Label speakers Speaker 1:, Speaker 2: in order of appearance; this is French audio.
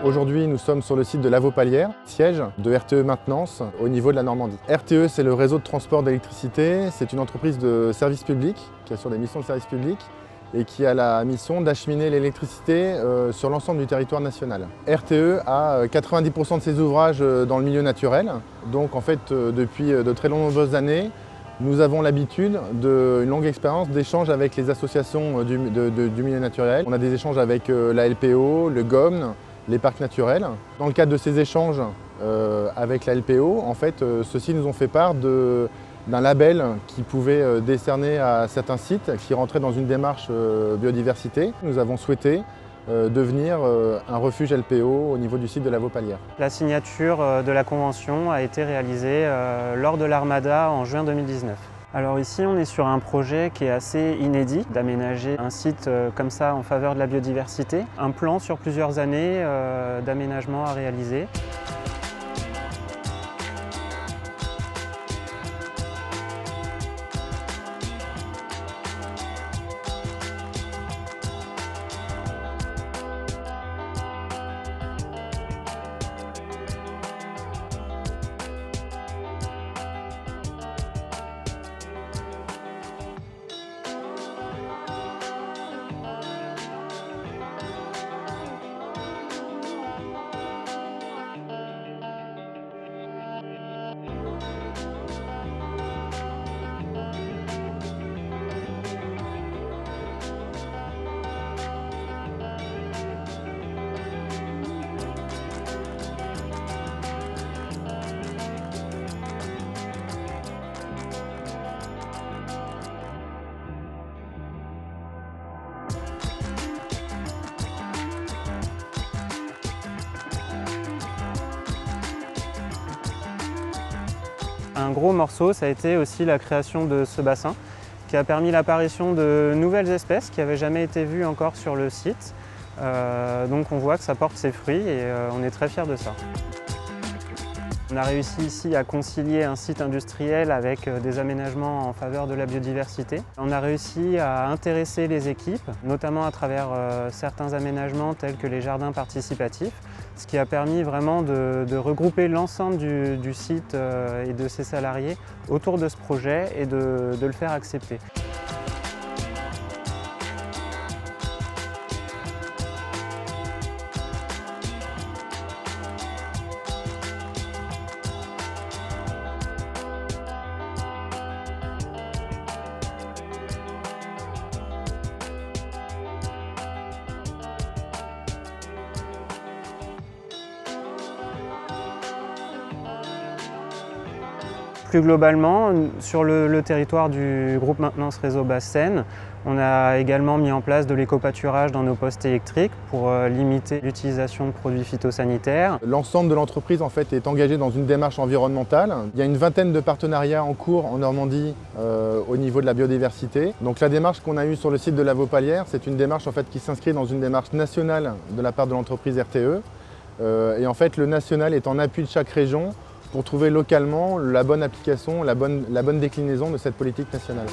Speaker 1: Aujourd'hui, nous sommes sur le site de La Vaupalière, siège de RTE Maintenance au niveau de la Normandie. RTE, c'est le réseau de transport d'électricité. C'est une entreprise de service public qui assure des missions de service public et qui a la mission d'acheminer l'électricité sur l'ensemble du territoire national. RTE a 90% de ses ouvrages dans le milieu naturel. Donc en fait, depuis de très nombreuses années, nous avons l'habitude d'une longue expérience d'échanges avec les associations du milieu naturel. On a des échanges avec la LPO, le GOMN, les parcs naturels. Dans le cadre de ces échanges avec la LPO, en fait, ceux-ci nous ont fait part d'un label qui pouvait décerner à certains sites qui rentraient dans une démarche biodiversité. Nous avons souhaité devenir un refuge LPO au niveau du site de La Vaupalière.
Speaker 2: La signature de la convention a été réalisée lors de l'Armada en juin 2019. Alors ici, on est sur un projet qui est assez inédit, d'aménager un site comme ça en faveur de la biodiversité. Un plan sur plusieurs années d'aménagement à réaliser. Un gros morceau, ça a été aussi la création de ce bassin qui a permis l'apparition de nouvelles espèces qui n'avaient jamais été vues encore sur le site. Donc on voit que ça porte ses fruits et on est très fiers de ça. On a réussi ici à concilier un site industriel avec des aménagements en faveur de la biodiversité. On a réussi à intéresser les équipes, notamment à travers certains aménagements tels que les jardins participatifs, ce qui a permis vraiment de regrouper l'ensemble du site et de ses salariés autour de ce projet et de le faire accepter. Plus globalement, sur le territoire du groupe Maintenance Réseau Basse-Seine, on a également mis en place de l'éco-pâturage dans nos postes électriques pour limiter l'utilisation de produits phytosanitaires.
Speaker 1: L'ensemble de l'entreprise en fait, est engagé dans une démarche environnementale. Il y a une vingtaine de partenariats en cours en Normandie au niveau de la biodiversité. Donc la démarche qu'on a eue sur le site de La Vaupalière, c'est une démarche en fait, qui s'inscrit dans une démarche nationale de la part de l'entreprise RTE. Et en fait, le national est en appui de chaque région pour trouver localement la bonne application, la bonne déclinaison de cette politique nationale.